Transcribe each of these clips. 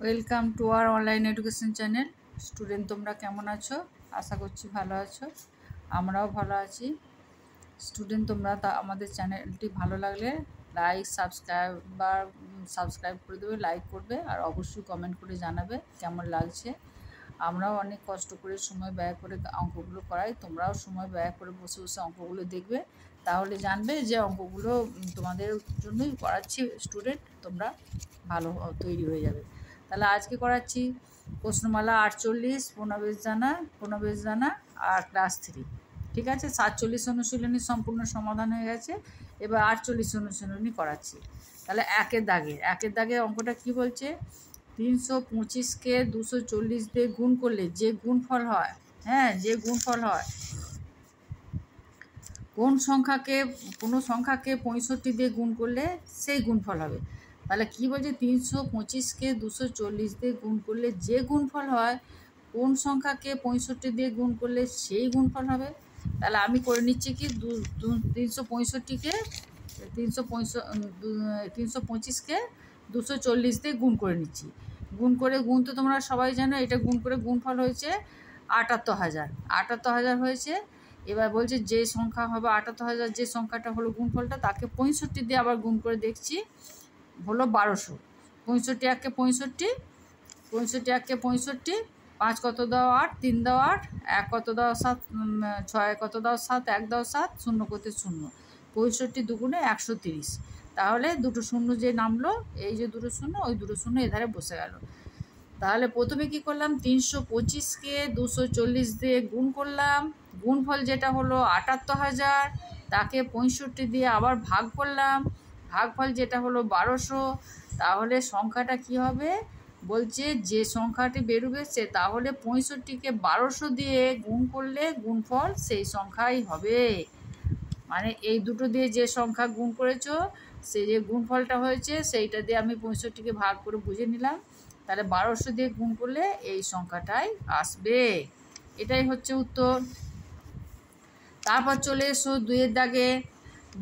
Welcome to our online education channel. Student, তোমরা কেমন আছো? আশা করছি ভালো আছো। আমরাও ভালো আছি। স্টুডেন্ট, তোমরা আমাদের চ্যানেলটি ভালো লাগলে সাবস্ক্রাইব করে দেবে, লাইক করবে, আর অবশ্যই কমেন্ট করে জানাবে কেমন লাগছে। আমরাও অনেক কষ্ট করে সময় ব্যয় করে অঙ্কগুলো করাই, তোমরাও সময় ব্যয় করে বসে বসে অঙ্কগুলো দেখবে, তাহলে জানবে যে অঙ্কগুলো তোমাদের জন্যই করাচ্ছি। স্টুডেন্ট, তোমরা ভালো তৈরি হয়ে যাবে। তাহলে আজকে করাচ্ছি প্রশ্নমালা 48, পুনবেশ জানা আর ক্লাস 3। ঠিক আছে, 47 অনুশীলনী সম্পূর্ণ সমাধান হয়ে গেছে। এবার 48 অনুশীলনী করাচ্ছি। তাহলে একের দাগে অঙ্কটা কি বলছে? 325কে 240 দিয়ে গুণ করলে যে গুণফল হয়, যে গুণফল হয়, কোনো সংখ্যাকে 65 দিয়ে গুণ করলে সেই গুণফল হবে। তাহলে কি বলছে? 325কে 240 দিয়ে গুণ করলে যে গুণফল হয়, কোন সংখ্যাকে 65 দিয়ে গুণ করলে সেই গুণফল হবে। তাহলে আমি করে নিচ্ছি কি, 325কে 325কে 240 দিয়ে গুণ করে নিচ্ছি। গুণ তো তোমরা সবাই জানো, এটা গুণ করে গুণফল হয়েছে 78,000 হয়েছে। এবার বলছে যে সংখ্যা হবে 78,000, যে সংখ্যাটা হলো গুণফলটা, তাকে 65 দিয়ে আবার গুণ করে দেখছি, হলো 1200। 65 একে 65, 5 কত দাও 8, 3 দাও 8, 1 কত দাও 7, 6 কত দাও 7, 1 দাও 7, 0 করতে 0, 65 দুগুণে 130। তাহলে দুটো শূন্য যে নামলো, এই যে দুটো শূন্য, ওই দুটো শূন্য এধারে বসে গেল। তাহলে প্রথমে কি করলাম? 325কে 240 দিয়ে গুণ করলাম, গুণফল যেটা হলো 78,000, তাকে 65 দিয়ে আবার ভাগ করলাম, ভাগফল যেটা হলো 1200। তাহলে সংখ্যাটা কি হবে? বলছে যে সংখ্যাটি বেরোবে সে, তাহলে 65কে 1200 দিয়ে গুণ করলে গুণফল সেই সংখ্যাই হবে। মানে এই দুটো দিয়ে যে সংখ্যা গুণ করেছো, সে যে গুণফলটা হয়েছে সেইটা দিয়ে আমি 65কে ভাগ করে বুঝে নিলাম। তাহলে 1200 দিয়ে গুণ করলে এই সংখ্যাটাই আসবে। এটাই হচ্ছে উত্তর। তারপর চলে এসো 2-এর দাগে।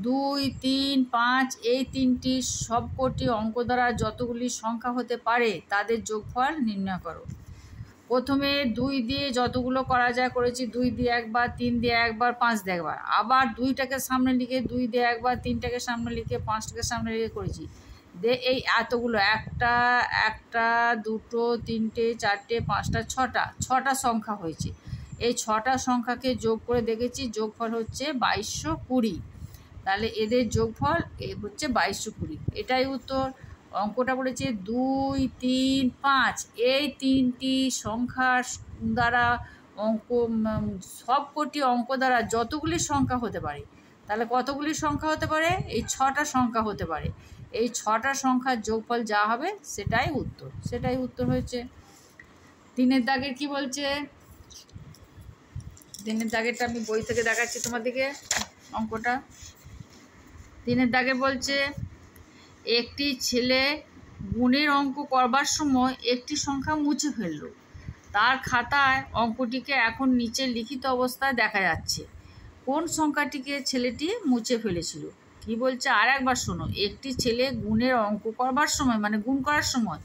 2, 3, 5 এই তিনটি সবকটি অঙ্ক দ্বারা যতগুলি সংখ্যা হতে পারে তাদের যোগফল নির্ণয় করো। প্রথমে 2 দিয়ে যতগুলো করা যায় করেছি, 2 দিয়ে একবার, 3 দিয়ে একবার, 5 দিয়ে একবার, আবার 2টাকে সামনে লিখে 2 দিয়ে একবার, 3টাকে সামনে লিখে, 5টাকে সামনে লিখে করেছি। এই এতগুলো, একটা, দুটো, 3টে, 4টে, 5টা, 6টা সংখ্যা হয়েছে। এই 6টা সংখ্যাকে যোগ করে দেখেছি, যোগফল হচ্ছে 2220। তাহলে এদের যোগফল হচ্ছে 2220। এটাই উত্তর। অঙ্কটা বলেছে 2, 3, 5 এই তিনটি সংখ্যার দ্বারা সবকটি অঙ্ক দ্বারা যতগুলি সংখ্যা হতে পারে। তাহলে কতগুলি সংখ্যা হতে পারে? এই 6টা সংখ্যা হতে পারে। এই 6টা সংখ্যার যোগফল যা হবে সেটাই উত্তর হয়েছে। 3-এর দাগের কি বলছে? 3-এর দাগেরটা আমি বই থেকে দেখাচ্ছি তোমাদেরকে অঙ্কটা। 3-এর দাগে বলছে, একটি ছেলে গুণের অঙ্ক করবার সময় একটি সংখ্যা মুছে ফেলল। তার খাতায় অঙ্কটিকে এখন নিচে লিখিত অবস্থায় দেখা যাচ্ছে। কোন সংখ্যাটিকে ছেলেটি মুছে ফেলেছিল? কি বলছে? আর একবার শোনো। একটি ছেলে গুণের অঙ্ক করবার সময়, মানে গুণ করার সময়,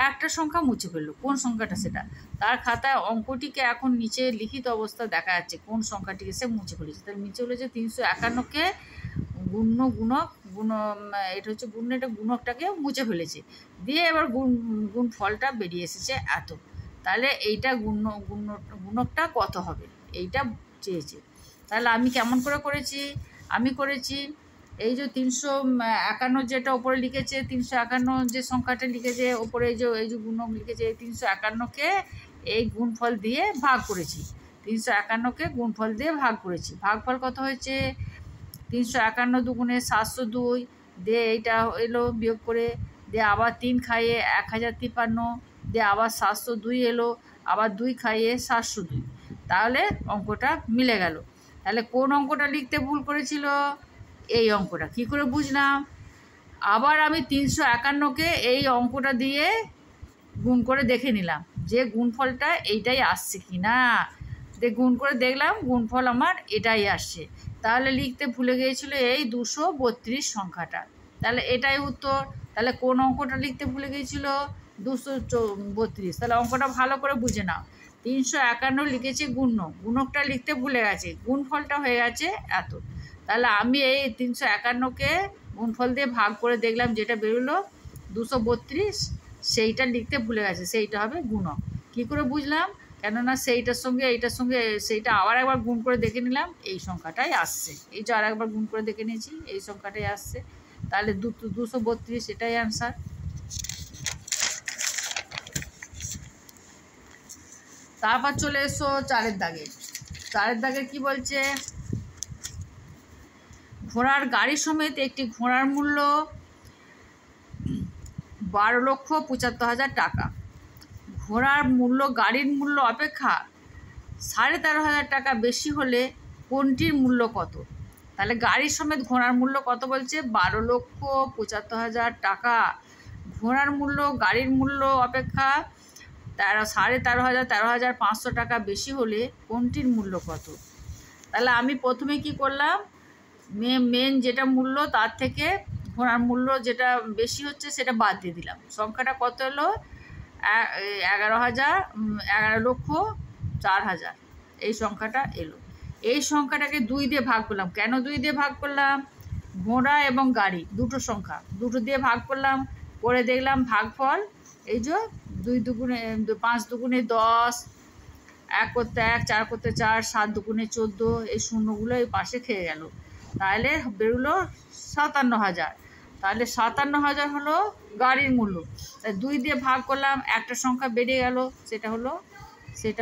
একটা সংখ্যা মুছে ফেললো। কোন সংখ্যাটা সেটা? তার খাতায় অঙ্কটিকে এখন নিচে লিখিত অবস্থা দেখা যাচ্ছে। কোন সংখ্যাটিকে সে মুছে ফেলেছে? তাহলে নিচে বলেছে 351কে এটা হচ্ছে এটা গুণকটাকে মুছে ফেলেছে, দিয়ে এবার গুণ ফলটা বেরিয়ে এসেছে এত। তাহলে এইটা গুণকটা কত হবে এইটা চেয়েছে। তাহলে আমি কেমন করে করেছি? আমি করেছি এই যে 351 যেটা ওপরে লিখেছে, 351 যে সংখ্যাটা লিখেছে ওপরে, এই যে গুণক লিখেছে, এই 351কে এই গুণফল দিয়ে ভাগ করেছি। 351কে গুণফল দিয়ে ভাগ করেছি। ভাগফল কত হয়েছে? 351 দুগুণে 702, দিয়ে এইটা এলো বিয়োগ করে, দিয়ে আবার 3 খাইয়ে 1053, দিয়ে আবার 702 এলো, আবার 2 খাইয়ে 702। তাহলে অঙ্কটা মিলে গেল। তাহলে কোন অঙ্কটা লিখতে ভুল করেছিল? এই অঙ্কটা। কী করে বুঝলাম? আবার আমি 351কে এই অঙ্কটা দিয়ে গুণ করে দেখে নিলাম যে গুণফলটা এইটাই আসছে কি না। গুণ করে দেখলাম গুণফল আমার এটাই আসছে। তাহলে লিখতে ভুলে গিয়েছিল এই 232 সংখ্যাটা। তাহলে এটাই উত্তর। তাহলে কোন অঙ্কটা লিখতে ভুলে গিয়েছিল? 232। তাহলে অঙ্কটা ভালো করে বুঝে নাও। 351 লিখেছি গুণ্য, গুণকটা লিখতে ভুলে গেছে, গুণফলটা হয়ে গেছে এত। তাহলে আমি এই 351কে গুণফল দিয়ে ভাগ করে দেখলাম, যেটা বেরোলো 232, সেইটা লিখতে ভুলে গেছে, সেইটা হবে গুণক। কী করে বুঝলাম? কেননা সেইটার সঙ্গে এইটার সঙ্গে সেইটা আবার একবার গুণ করে দেখে নিলাম, এই সংখ্যাটাই আসছে। এই যে আর একবার গুণ করে দেখে নিয়েছি, এই সংখ্যাটাই আসছে। তাহলে 232, এটাই অ্যান্সার। তারপর চলে এসো 4-এর দাগে। 4-এর দাগে কি বলছে? ঘোড়ার গাড়ি সমেত একটি ঘোড়ার মূল্য 12,75,000 টাকা। ঘোড়ার মূল্য গাড়ির মূল্য অপেক্ষা 13,500 টাকা বেশি হলে কোনটির মূল্য কত? তাহলে গাড়ির সমেত ঘোড়ার মূল্য কত বলছে? 12,75,000 টাকা। ঘোড়ার মূল্য গাড়ির মূল্য অপেক্ষা 13,500 টাকা বেশি হলে কোনটির মূল্য কত? তাহলে আমি প্রথমে কি করলাম, মেন যেটা মূল্য তার থেকে ঘোড়ার মূল্য যেটা বেশি হচ্ছে সেটা বাদ দিয়ে দিলাম। সংখ্যাটা কত এলো? 11,04,000, এই সংখ্যাটা এলো। এই সংখ্যাটাকে 2 দিয়ে ভাগ করলাম। কেন 2 দিয়ে ভাগ করলাম? ঘোড়া এবং গাড়ি দুটো সংখ্যা, দুটো দিয়ে ভাগ করলাম, করে দেখলাম ভাগফল এই যে 2 দুগুণে 5 দুগুণে 10, 1 করতে 1, 4 করতে 4, 7 দুগুণে 14, এই শূন্যগুলো এই পাশে খেয়ে গেল। তাহলে বেরোলো 57,000। তাহলে 57,000 হলো গাড়ির মূল্য। 2 দিয়ে ভাগ করলাম, একটা সংখ্যা বেড়ে গেল, সেটা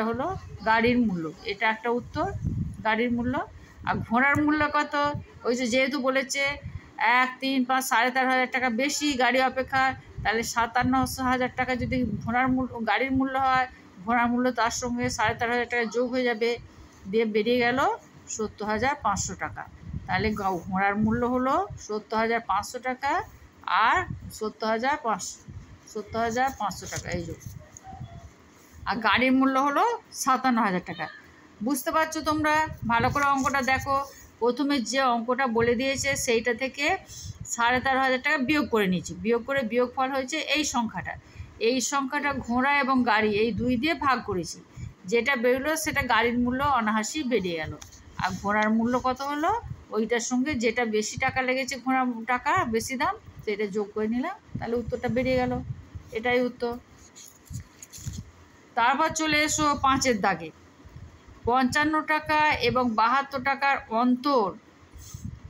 হলো গাড়ির মূল্য। এটা একটা উত্তর, গাড়ির মূল্য। আর ঘোড়ার মূল্য কত? ওই যে যেহেতু বলেছে 1, 3, 5, 13,500 টাকা বেশি গাড়ি অপেক্ষা, তাহলে 57,000 টাকা যদি গাড়ির মূল্য হয়, ঘোড়ার মূল্য তার সঙ্গে 13,500 টাকা যোগ হয়ে যাবে, দিয়ে বেরিয়ে গেল 70,500 টাকা। তাহলে ঘোড়ার মূল্য হলো 70,500 টাকা আর 70,500 টাকা, এই যোগ। আর গাড়ির মূল্য হলো 57,000 টাকা। বুঝতে পারছো তোমরা? ভালো করে অঙ্কটা দেখো। প্রথমে যে অঙ্কটা বলে দিয়েছে সেইটা থেকে 13,500 টাকা বিয়োগ করে নিয়েছি, বিয়োগ করে বিয়োগফল হয়েছে এই সংখ্যাটা। এই সংখ্যাটা ঘোড়া এবং গাড়ি এই 2 দিয়ে ভাগ করেছি, যেটা বেরোলো সেটা গাড়ির মূল্য অনায়াসি বেরিয়ে গেল। আর ঘোড়ার মূল্য কত হলো? ওইটার সঙ্গে যেটা বেশি টাকা লেগেছে, ঘোড়ার টাকা বেশি দাম, সেটা যোগ করে নিলাম, তাহলে উত্তরটা বেরিয়ে গেল। এটাই উত্তর। তারপর চলে এসো 5-এর দাগে। 55 টাকা এবং 72 টাকার অন্তর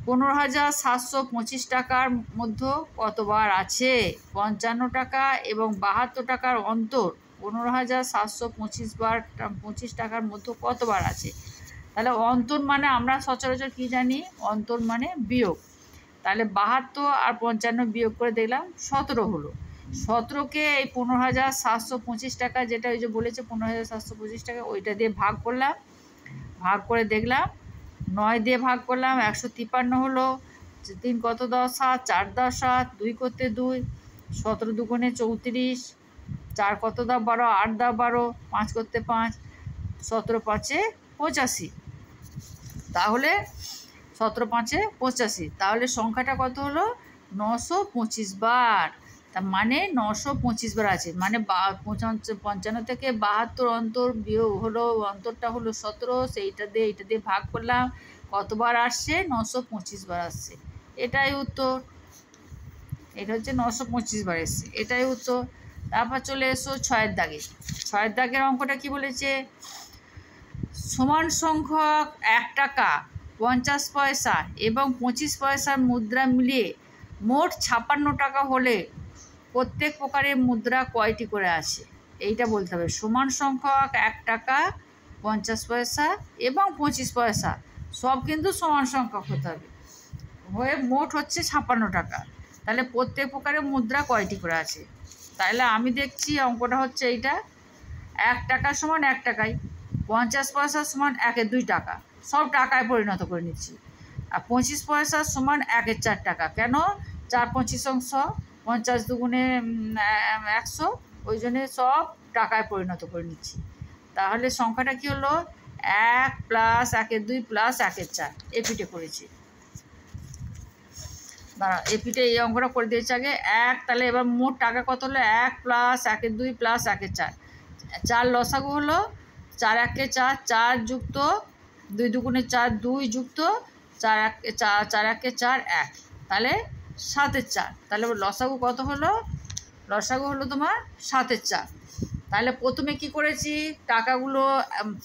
15,725 টাকার মধ্যে কতবার আছে? 55 টাকা এবং 72 টাকার অন্তর 15,725 টাকার মধ্যে কতবার আছে? তাহলে অন্তর মানে আমরা সচরাচর কী জানি? অন্তর মানে বিয়োগ। তাহলে 72 আর 55 বিয়োগ করে দেখলাম 17 হলো। 17কে এই 15,725 টাকা, যেটা ওই যে বলেছে 15,725 টাকা, ওইটা দিয়ে ভাগ করলাম, ভাগ করে দেখলাম 9 দিয়ে ভাগ করলাম, 153 হলো। 3 কত 10, 7, 4 10, 7, 2 করতে 2, 17 দুগুণে 34, 4 কত 10, 12, 8 10, 12, 5 করতে 5, 17 5 85। তাহলে 17 5 85, তাহলে সংখ্যাটা কত হলো? 925 বার। তার মানে 925 বার আছে, মানে 55 থেকে 72 অন্তর বিয়োগ হলো, অন্তরটা হলো 17, সেইটা দিয়ে এইটা দিয়ে ভাগ করলাম, কতবার আসছে? 925 বার আসছে। এটাই উত্তর। এটা হচ্ছে 925 বার এসছে, এটাই উত্তর। তারপর চলে এসো 6-এর দাগে। 6-এর দাগের অঙ্কটা কি বলেছে? সমান সংখ্যক 1 টাকা, 50 পয়সা এবং 25 পয়সার মুদ্রা মিলিয়ে মোট 56 টাকা হলে প্রত্যেক প্রকারের মুদ্রা কয়টি করে আছে? এইটা বলতে হবে। সমান সংখ্যক 1 টাকা, 50 পয়সা এবং 25 পয়সা, সব কিন্তু সমান সংখ্যক হতে হবে, হয়ে মোট হচ্ছে 56 টাকা। তাহলে প্রত্যেক প্রকারের মুদ্রা কয়টি করে আছে? তাহলে আমি দেখছি অঙ্কটা হচ্ছে এইটা। 1 টাকা সমান 1 টাকাই, 50 পয়সা সমান 1-এর 2 টাকা, সব টাকায় পরিণত করে নিচ্ছি। আর 25 পয়সা সমান 1-এর 4 টাকা। কেন? 4 25 অংশ, 50 দুগুণে 100, ওই জন্যে সব টাকায় পরিণত করে নিচ্ছি। তাহলে সংখ্যাটা কি হলো? 1 + 1-এর 2 + 1-এর 4, এপিটে করেছি। দাঁড়া, এপিটে এই অঙ্কটা করে দিয়েছে আগে। 1, তাহলে এবার মোট টাকা কত হলো? 1 প্লাস 1 2 প্লাস 1 4। 4 লসাগু হলো, 4 1 4, 4 যুক্ত 2 2 4, 2 যুক্ত 4 1 4, 4 1 4 1, তাহলে 7 4। তাহলে লসাগু কত হলো? লসাগু হলো তোমার 7 4। তাহলে প্রথমে কি করেছি, টাকাগুলো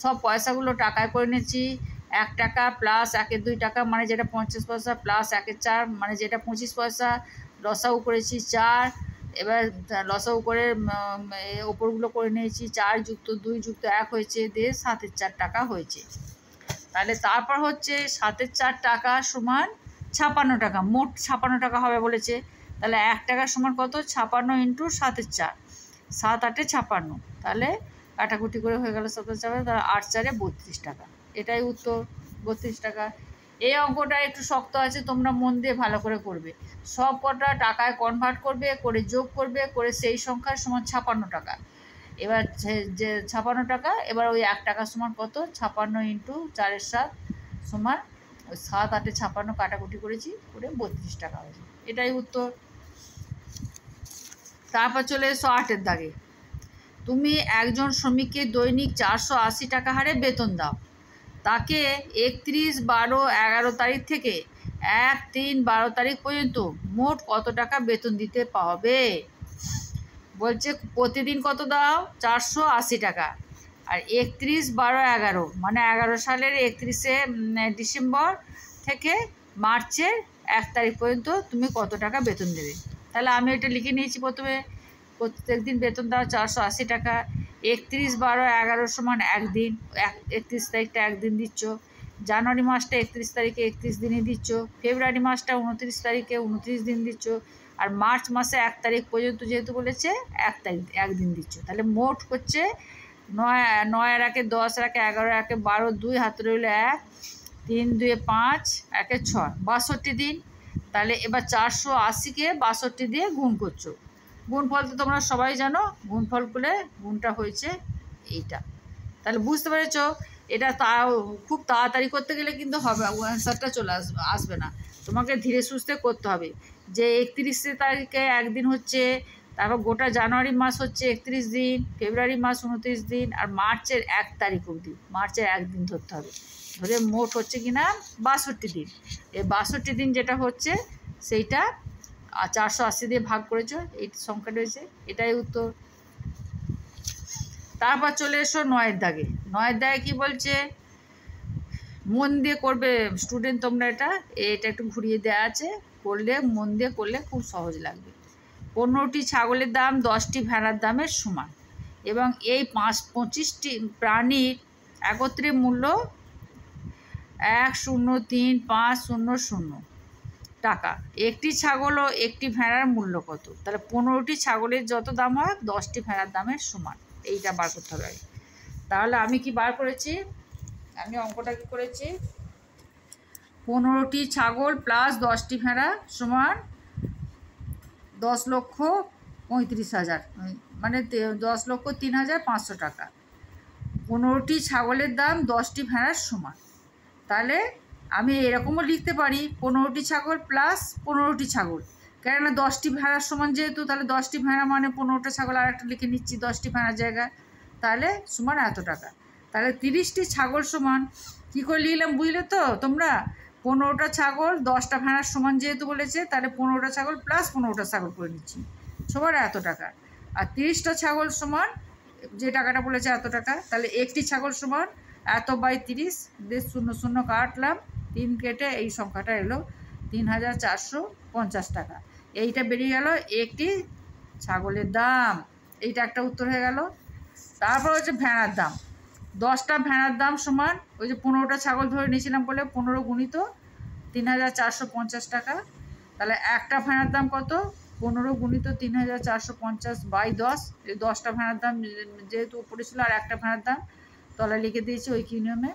সব পয়সাগুলো টাকায় করে নিয়েছি। 1 টাকা প্লাস 1 2 টাকা মানে যেটা 50 পয়সা, প্লাস 1 4 মানে যেটা 25 পয়সা, লসাগু করেছি 4। এবার লসাগু করে ওপরগুলো করে নিয়েছি। 4 যুক্ত 2 যুক্ত 1 হয়েছে, দিয়ে 7 4 টাকা হয়েছে। তাহলে তারপর হচ্ছে 7 4 টাকা সমান 56 টাকা, মোট 56 টাকা হবে বলেছে। তাহলে 1 টাকা সমান কত? 56 ইন্টু 7 4, 7 8 56। তাহলে কাটাকুটি করে হয়ে গেল 7 4, তাহলে 8 4 32 টাকা। এটাই উত্তর, 32 টাকা। এই অঙ্কটা একটু শক্ত আছে, তোমরা মন দিয়ে ভালো করে করবে। সব কটা টাকায় কনভার্ট করবে, করে যোগ করবে, করে সেই সংখ্যার সমান 56 টাকা। এবার যে 56 টাকা, এবার ওই 1 টাকা সমান কত? 56 ইন্টু 4 7 সমান ওই 7 8 56 কাটাকুটি করেছি, করে 32 টাকা হয়েছে। এটাই উত্তর। তারপর চলে এসো 8-এর দাগে। তুমি একজন শ্রমিককে দৈনিক 480 টাকা হারে বেতন দাও। তাকে 31/12/11 তারিখ থেকে 1/3/12 তারিখ পর্যন্ত মোট কত টাকা বেতন দিতে হবে? বলছে প্রতিদিন কত দাও? 480 টাকা। আর 31/12/11 মানে 11 সালের 31শে ডিসেম্বর থেকে মার্চের 1 তারিখ পর্যন্ত তুমি কত টাকা বেতন দেবে। তাহলে আমি এটা লিখে নিয়েছি প্রথমে। প্রত্যেক দিন বেতন দাও 480 টাকা। 31/12/11 সমান 1 দিন, 31 তারিখটা 1 দিন দিচ্ছ। জানুয়ারি মাসটা 31 তারিখে 31 দিনই দিচ্ছ। ফেব্রুয়ারি মাসটা 29 তারিখে 29 দিন দিচ্ছ। আর মার্চ মাসে 1 তারিখ পর্যন্ত যেহেতু বলেছে 1 তারিখ 1 দিন দিচ্ছ। তাহলে মোট হচ্ছে 9 আর 1 10 আর 1 11 আর 1 12, 2 হাতে রইল 1, 3 2 5, 1 6, 62 দিন। তাহলে এবার 480-কে 62 দিয়ে গুণ করছো। গুণফল তো তোমরা সবাই জানো, গুণফল করলে গুণটা হয়েছে এইটা। তাহলে বুঝতে পেরেছ, এটা তাও খুব তাড়াতাড়ি করতে গেলে কিন্তু হবে অ্যান্সারটা চলে আসবে না। তোমাকে ধীরে সুস্থে করতে হবে। যে 31 তারিখে 1 দিন হচ্ছে, তারপর গোটা জানুয়ারি মাস হচ্ছে 31 দিন, ফেব্রুয়ারি মাস 29 দিন, আর মার্চের 1 তারিখ অবধি মার্চের 1 দিন ধরতে হবে। ধরে মোট হচ্ছে কিনা 62 দিন। এই 62 দিন যেটা হচ্ছে সেইটা 480 দিয়ে ভাগ করেছো, এই সংখ্যাটা হয়েছে, এটাই উত্তর। তারপর চলে এসো 9-এর দাগে। 9-এর দাগে কী বলছে? মন দিয়ে করবে স্টুডেন্ট তোমরা। এটা একটু ঘুরিয়ে দেওয়া আছে, করলে মন দিয়ে করলে খুব সহজ লাগবে। 15টি ছাগলের দাম 10টি ভেড়ার দামের সমান, এবং এই 25টি প্রাণীর একত্রে মূল্য 1,03,500 টাকা। একটি ছাগল ও একটি ভেড়ার মূল্য কত? তাহলে 15টি ছাগলের যত দাম হয় 10টি ভেড়ার দামের সমান, এইটা বার করতে হবে। তাহলে আমি কি বার করেছি? আমি অঙ্কটা কি করেছি? 15টি ছাগল প্লাস 10টি ভেড়া সমান 10,35,000, মানে 10,03,500 টাকা। 15টি ছাগলের দাম 10টি ভেড়ার সমান। তাহলে আমি এরকমও লিখতে পারি 15টি ছাগল প্লাস 15টি ছাগল, কেননা 10টি ভেড়ার সমান যেহেতু, তাহলে 10টি ভেড়া মানে 15টা ছাগল, আর একটা লিখে নিচ্ছি 10টি ভেড়ার জায়গায়, তাহলে সমান এত টাকা। তাহলে 30টি ছাগল সমান কী করে লিখলাম বুঝলে তো তোমরা? 15টা ছাগল 10টা ভেড়ার সমান যেহেতু বলেছে, তাহলে 15টা ছাগল প্লাস 15টা ছাগল করে নিচ্ছি, সবার এত টাকা। আর 30টা ছাগল সমান যে টাকাটা বলেছে এত টাকা। তাহলে একটি ছাগল সমান এত বাই 30, দিয়ে 0 0 কাটলাম, 3 কেটে এই সংখ্যাটা এলো 3,450 টাকা। এইটা বেরিয়ে গেল একটি ছাগলের দাম। এইটা একটা উত্তর হয়ে গেল। তারপর হচ্ছে ভেড়ার দাম। 10টা ভেড়ার দাম সমান ওই যে 15টা ছাগল ধরে নিয়েছিলাম বলে 15 গুণিত 3,450 টাকা। তাহলে একটা ভেড়ার দাম কত? 15 গুণিত 3,450 বাই 10। এই 10টা ভেড়ার দাম যেহেতু উপরে ছিল, আর একটা ভেড়ার দাম তলায় লিখে দিয়েছি ওই কি নিয়মে,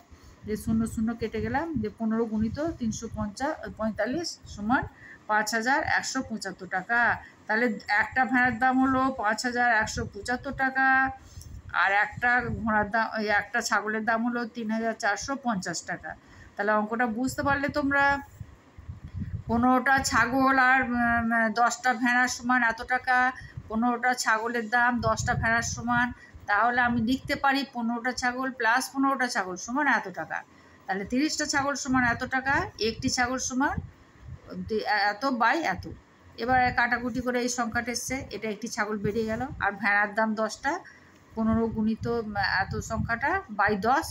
যে 0 0 কেটে গেলাম, যে 15 গুণিত 345 সমান 5,175 টাকা। তাহলে একটা ভেড়ার দাম হলো 5,175 টাকা, আর একটা ঘোড়ার দাম, একটা ছাগলের দাম হলো 3,450 টাকা। তাহলে অঙ্কটা বুঝতে পারলে তোমরা? 15টা ছাগল আর 10টা ভেড়ার সমান এত টাকা, 15টা ছাগলের দাম 10টা ভেড়ার সমান, তাহলে আমি লিখতে পারি 15টা ছাগল প্লাস 15টা ছাগল সমান এত টাকা। তাহলে 30টা ছাগল সমান এত টাকা, একটি ছাগল সমান এত বাই এত। এবার কাটাকুটি করে এই সংখ্যাটা এসছে, এটা একটি ছাগল বেরিয়ে গেল। আর ভেড়ার দাম 10টা, 15 গুণিত এত সংখ্যাটা বাই 10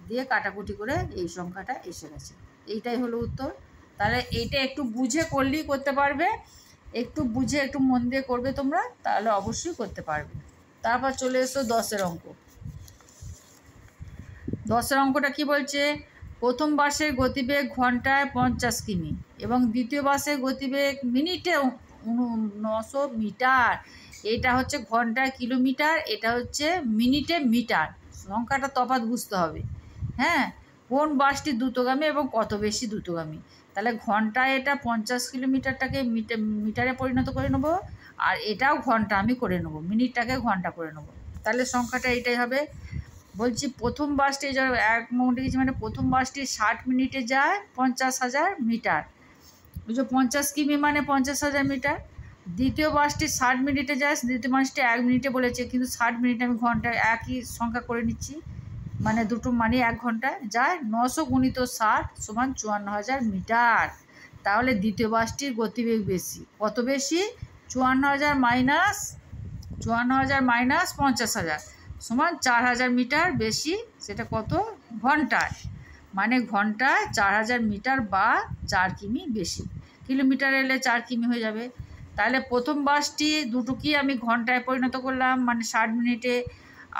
দিয়ে কাটাকুটি করে এই সংখ্যাটা এসে গেছে। এইটাই হলো উত্তর। তাহলে এইটা একটু বুঝে করলেই করতে পারবে, একটু বুঝে একটু মন দিয়ে করবে তোমরা, তাহলে অবশ্যই করতে পারবে। তারপর চলে এসো 10-এর অঙ্ক। 10-এর অঙ্কটা কি বলছে? প্রথম বাসের গতিবেগ ঘন্টায় 50 কিমি এবং দ্বিতীয় বাসের গতিবেগ মিনিটে 900 মিটার। এটা হচ্ছে ঘন্টায় কিলোমিটার, এটা হচ্ছে মিনিটে মিটার। সংখ্যাটা তফাৎ বুঝতে হবে। হ্যাঁ, কোন বাসটি দ্রুতগামী এবং কত বেশি দ্রুতগামী। তাহলে ঘন্টায় এটা 50 কিলোমিটারটাকে মিটারে পরিণত করে নেবো, আর এটাও ঘন্টা আমি করে নেবো, মিনিটটাকে ঘন্টা করে নেবো। তাহলে সংখ্যাটা এইটাই হবে। বলছি প্রথম বাসটি এক মোটে কিছু মানে প্রথম বাসটি 60 মিনিটে যায় 50,000 মিটার, বুঝছো? 50 কিমি মানে 50,000 মিটার। দ্বিতীয় বাসটি 60 মিনিটে যায়, দ্বিতীয় বাসটি 1 মিনিটে বলেছে, কিন্তু 60 মিনিট আমি ঘন্টায় একই সংখ্যা করে নিচ্ছি, মানে দুটো মানে 1 ঘন্টায় যায়। 900 গুণিত 60 সমান 54,000 মিটার। তাহলে দ্বিতীয় বাসটির গতিবেগ বেশি। কত বেশি? 54,000 মাইনাস 50,000 সমান 4,000 মিটার বেশি। সেটা কত? ঘন্টায়, মানে ঘন্টায় 4,000 মিটার বা 4 কিমি বেশি। কিলোমিটার এলে 4 কিমি হয়ে যাবে। তাহলে প্রথম বাসটি দুটো কি আমি ঘন্টায় পরিণত করলাম, মানে 60 মিনিটে,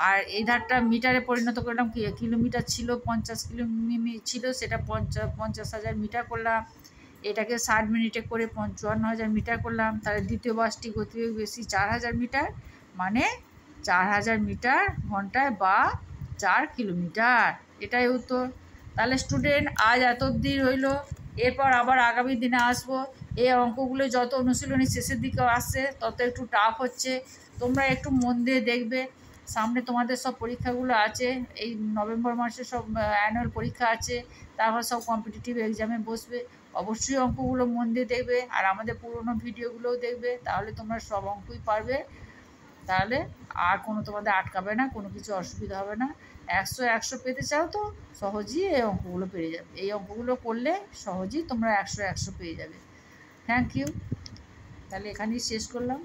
আর এই ধারটা মিটারে পরিণত করলাম। কিলোমিটার ছিল 50 কিমি ছিল, সেটা 50,000 মিটার করলাম। এটাকে 60 মিনিটে করে 54,000 মিটার করলাম। তাহলে দ্বিতীয় বাসটি গতিবেগ বেশি 4,000 মিটার, মানে 4,000 মিটার ঘন্টায় বা 4 কিলোমিটার। এটাই উত্তর। তাহলে স্টুডেন্ট আজ এত অবধি রইল, এরপর আবার আগামী দিনে আসবো। এই অঙ্কগুলো যত অনুশীলনী শেষের দিকে আসছে তত একটু টাফ হচ্ছে, তোমরা একটু মন দিয়ে দেখবে। সামনে তোমাদের সব পরীক্ষাগুলো আছে, এই নভেম্বর মাসে সব অ্যানুয়াল পরীক্ষা আছে, তারপর সব কম্পিটিটিভ এক্সামে বসবে। অবশ্যই অঙ্কগুলো মন দিয়ে দেখবে, আর আমাদের পুরোনো ভিডিওগুলোও দেখবে, তাহলে তোমরা সব অঙ্কই পারবে। তাহলে আর কোনো তোমাদের আটকাবে না, কোনো কিছু অসুবিধা হবে না। 100 পেতে চাও তো সহজেই এই অঙ্কগুলো পেয়ে যাবে। এই অঙ্কগুলো করলে সহজেই তোমরা 100 পেয়ে যাবে। Thank you. তাহলে এখানেই শেষ করলাম।